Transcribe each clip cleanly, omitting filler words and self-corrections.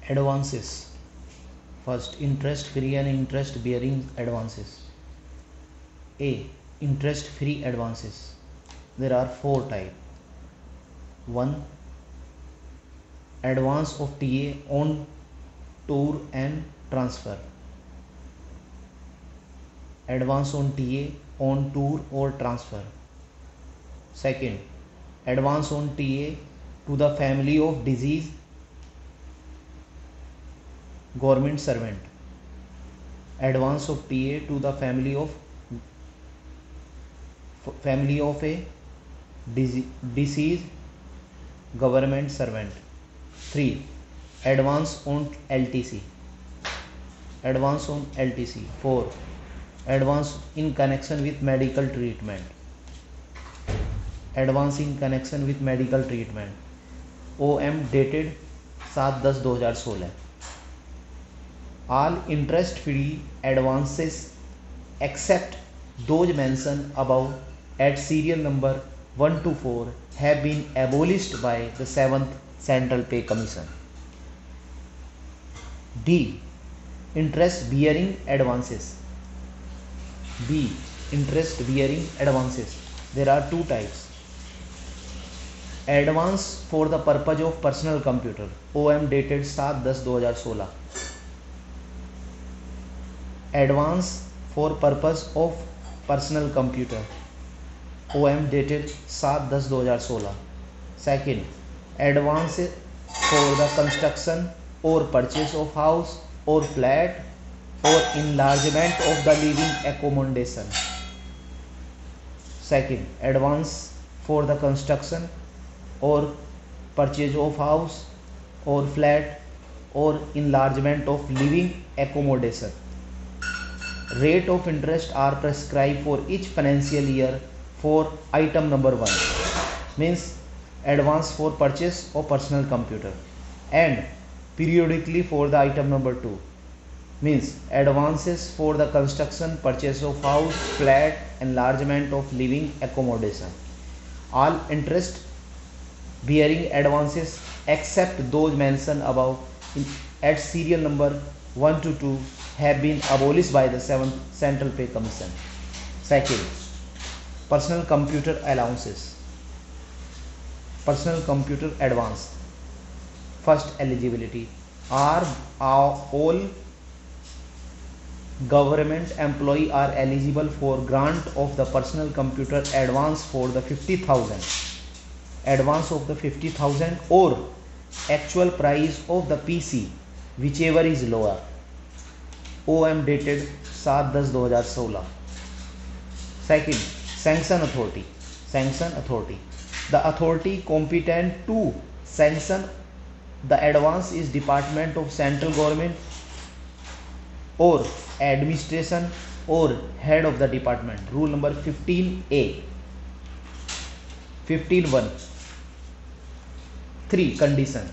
Advances. First, interest free and interest bearing advances. A. Interest free advances. There are four types. 1. Advance of TA on tour and transfer. Advance on TA on tour or transfer. Second, advance on TA to the family of deceased government servant. Advance of TA to the family of a deceased government servant. 3. Advance on LTC. Advance on LTC. 4. Advance in connection with medical treatment. Advance in connection with medical treatment. OM dated 7/10/2016. All interest free advances except those mentioned above at serial number 1 to 4 have been abolished by the 7th Central Pay Commission. D. Interest bearing advances. B. Interest bearing advances. There are two types. Advance for the purpose of personal computer. OM dated 7/10/2016. Advance for purpose of personal computer. OM dated 7/10/2016. Second, advance for the construction or purchase of house or flat or enlargement of the living accommodation. Second, advance for the construction or purchase of house or flat or enlargement of living accommodation. Rate of interest are prescribed for each financial year for item number 1, means advance for purchase of personal computer, and periodically for the item number 2, means advances for the construction, purchase of house, flat, enlargement of living accommodation. All interest bearing advances except those mentioned above at serial number 1 to 2 have been abolished by the 7th Central Pay Commission. Second, personal computer allowances. Personal computer advance. First, eligibility. Are all government employee are eligible for grant of the personal computer advance for the 50,000. Advance of the 50,000 or actual price of the PC, whichever is lower. OM dated 7/10/2016. Second, sanction authority. Sanction authority. The authority competent to sanction the advance is Department of Central Government or administration or head of the department. Rule number 15A. 15(1). 3. Condition.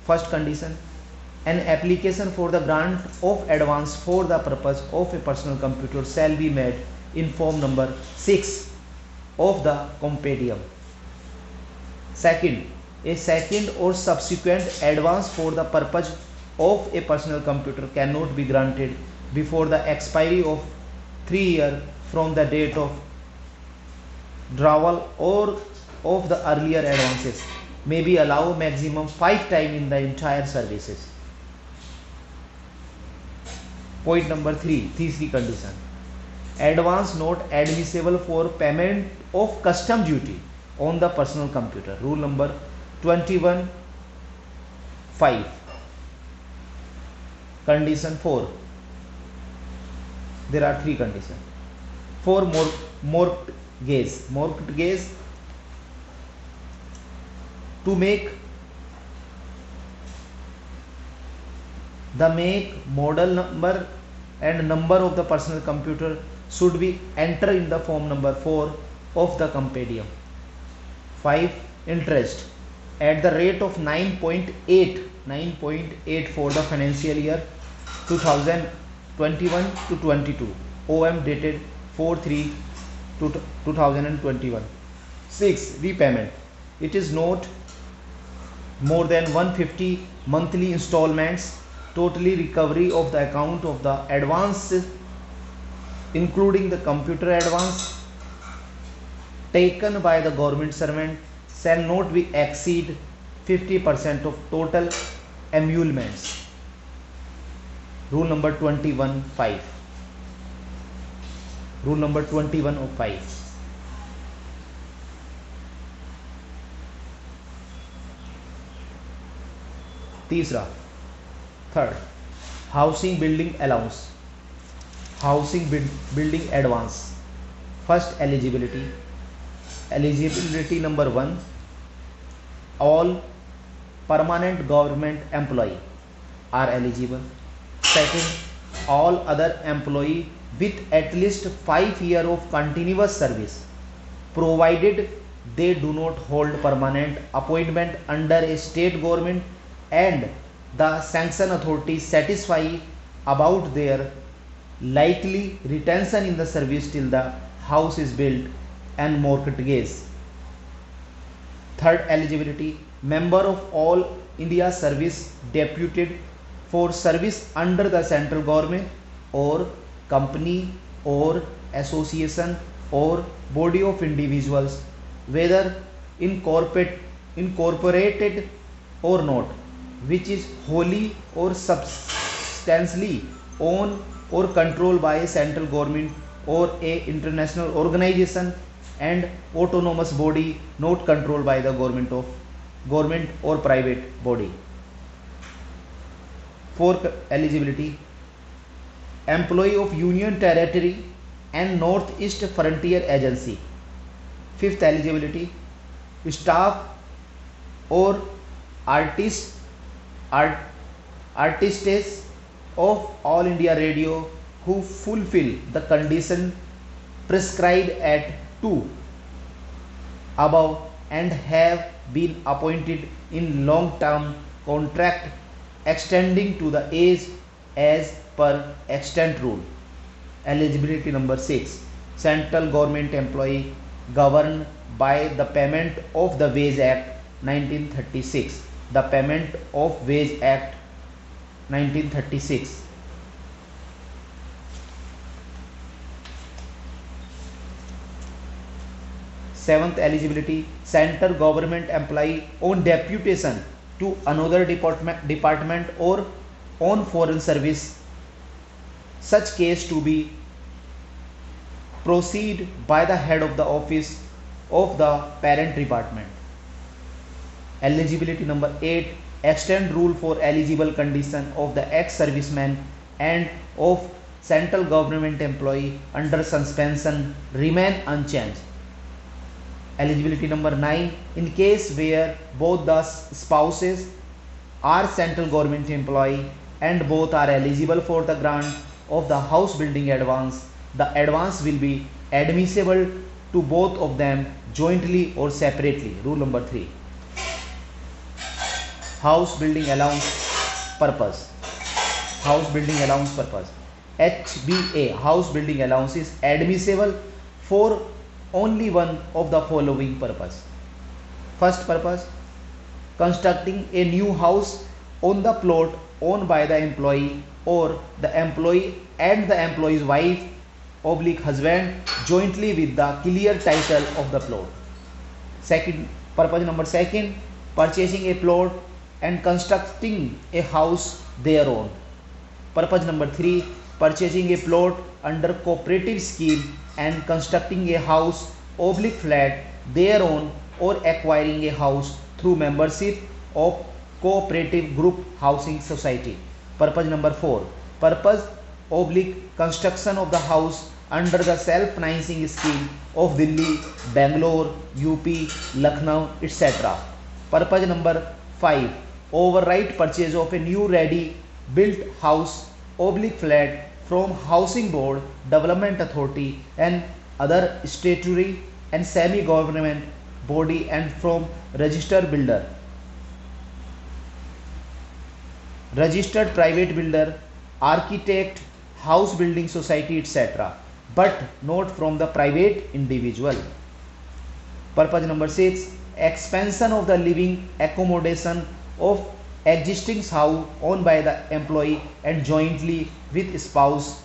First condition, an application for the grant of advance for the purpose of a personal computer shall be made in form number 6 of the compendium. Second, a second or subsequent advance for the purpose of a personal computer cannot be granted before the expiry of 3 years from the date of drawal or of the earlier advances. May be allowed maximum 5 times in the entire services. Point number 3, तीसरी condition. Advance not admissible for payment of custom duty on the personal computer. Rule number 21(5). Condition 4. There are 3 conditions. For mortgage. Mortgage, to make the make, model number and number of the personal computer should be entered in the form number 4 of the compendium. 5. Interest at the rate of 9.8 for the financial year 2021 to 22. OM dated 4/3/2021. 6. Repayment. It is not more than 150 monthly installments, totally recovery of the account of the advance including the computer advance taken by the government servant shall not be exceed 50% of total emoluments. Rule number 21(5). Rule number 21 of 5. तीसरा, third, housing building allowance, housing building advance. First, eligibility number 1, all permanent government employee are eligible. Second, all other employee with at least 5 years of continuous service, provided they do not hold permanent appointment under a state government and the sanction authority satisfy about their likely retention in the service till the house is built and mortgaged. Third eligibility, member of all India service deputed for service under the central government or company or association or body of individuals, whether incorporated or not, which is wholly or substantially owned or controlled by a central government or a international organization and autonomous body not controlled by the government or private body. Fourth eligibility, employee of Union Territory and Northeast Frontier Agency. Fifth eligibility, staff or artists of All India Radio who fulfill the condition prescribed at 2 above and have been appointed in long-term contract extending to the age as per extant rule. Eligibility number 6, central government employee governed by the payment of the Wage Act 1936. The payment of Wage Act 1936. Seventh eligibility, central government employee on deputation to another department or on foreign service, such case to be proceed by the head of the office of the parent department. Eligibility number 8, extend rule for eligible condition of the ex-serviceman and of central government employee under suspension remain unchanged. Eligibility number 9, in case where both the spouses are central government employee and both are eligible for the grant of the house building advance, the advance will be admissible to both of them jointly or separately. Rule number 3, house building allowance purpose. House building allowance purpose, HBA, house building allowance is admissible for only one of the following purpose. First purpose, constructing a new house on the plot owned by the employee or the employee and the employee's wife / husband jointly with the clear title of the plot. Second purpose number 2, purchasing a plot and constructing a house thereon. Purpose number 3, purchasing a plot under cooperative scheme and constructing a house / flat thereon or acquiring a house through membership of cooperative group housing society. Purpose number 4, purpose / construction of the house under the self-financing scheme of Delhi, Bangalore, UP, Lucknow, etc. Purpose number 5, overright purchase of a new ready built house / flat from Housing Board, Development Authority and other statutory and semi-government body and from registered builder, registered private builder, architect, house building society, etc., but not from the private individual. Purpose number 6, expansion of the living accommodation of existing house owned by the employee and jointly with spouse.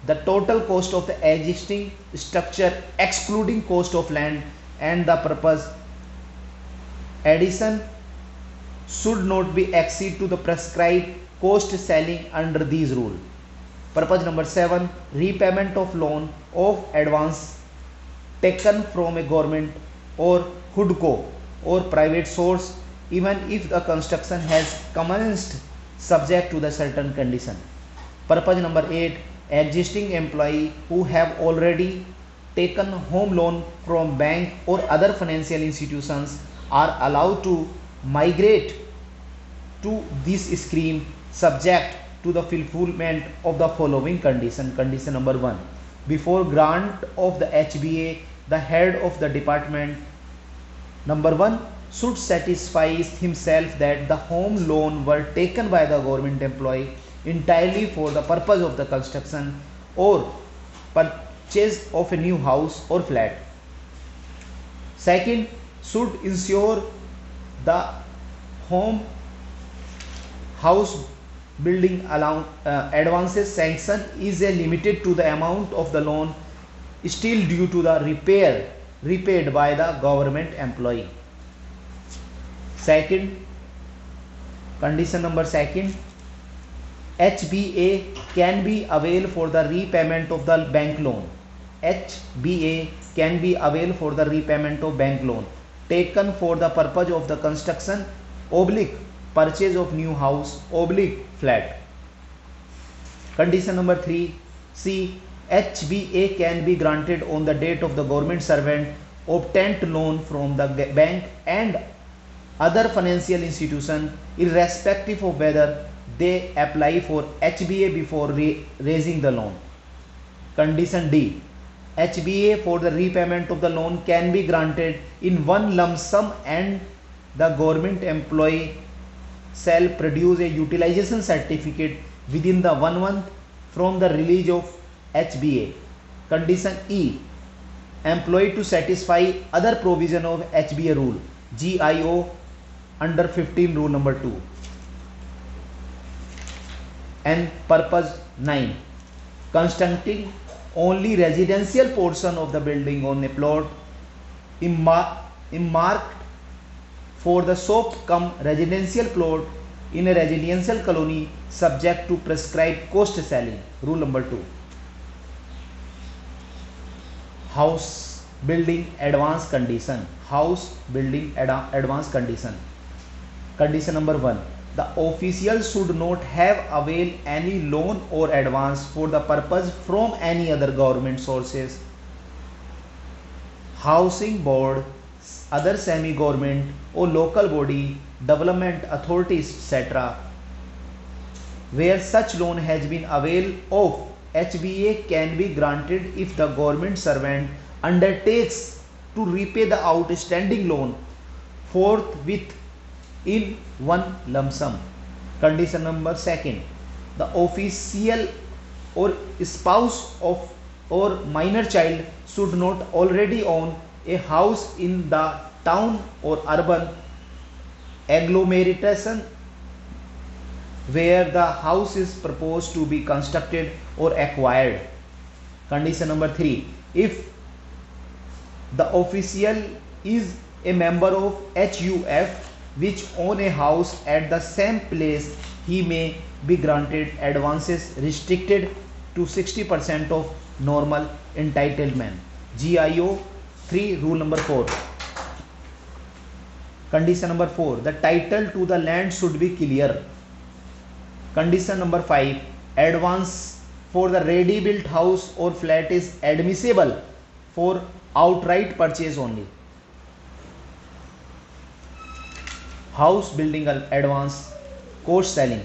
The total cost of the existing structure excluding cost of land and the purpose addition should not be exceed to the prescribed cost selling under these rule. Purpose number 7, repayment of loan of advance taken from a government or HUDCO or private source even if the construction has commenced subject to the certain condition. Purpose number 8, existing employee who have already taken home loan from bank or other financial institutions are allowed to migrate to this scheme subject to the fulfillment of the following condition. Condition number 1, before grant of the HBA, the head of the department number 1 should satisfy himself that the home loan were taken by the government employee entirely for the purpose of the construction or purchase of a new house or flat. Second, should ensure the house building advances sanction is limited to the amount of the loan still due to the repaid by the government employee. Second, condition number 2, HBA can be availed for the repayment of the bank loan. HBA can be availed for the repayment of bank loan taken for the purpose of the construction / purchase of new house / flat. Condition number 3, C, HBA can be granted on the date of the government servant obtained loan from the bank and other financial institution irrespective of whether they apply for HBA before raising the loan. Condition D, HBA for the repayment of the loan can be granted in one lump sum and the government employee shall produce a utilization certificate within the 1 month from the release of HBA. Condition E, employee to satisfy other provision of HBA rule GIO under 15 rule number 2. And purpose 9, constructing only residential portion of the building on a plot marked for the shop cum residential plot in a residential colony subject to prescribed cost selling. Rule number 2. House building advance condition. House building advance condition. Condition number 1, the official should not have availed any loan or advance for the purpose from any other government sources, housing board, other semi-government or local body, development authorities, etc. Where such loan has been availed of, HBA can be granted if the government servant undertakes to repay the outstanding loan forthwith in one lump sum. Condition number 2, the official or spouse of or minor child should not already own a house in the town or urban agglomeration where the house is proposed to be constructed or acquired. Condition number 3, if the official is a member of HUF which own a house at the same place, he may be granted advances restricted to 60% of normal entitlement. GIO 3 rule number 4. Condition number 4, the title to the land should be clear. Condition number 5, advance for the ready built house or flat is admissible for outright purchase only. House building advance, cost selling.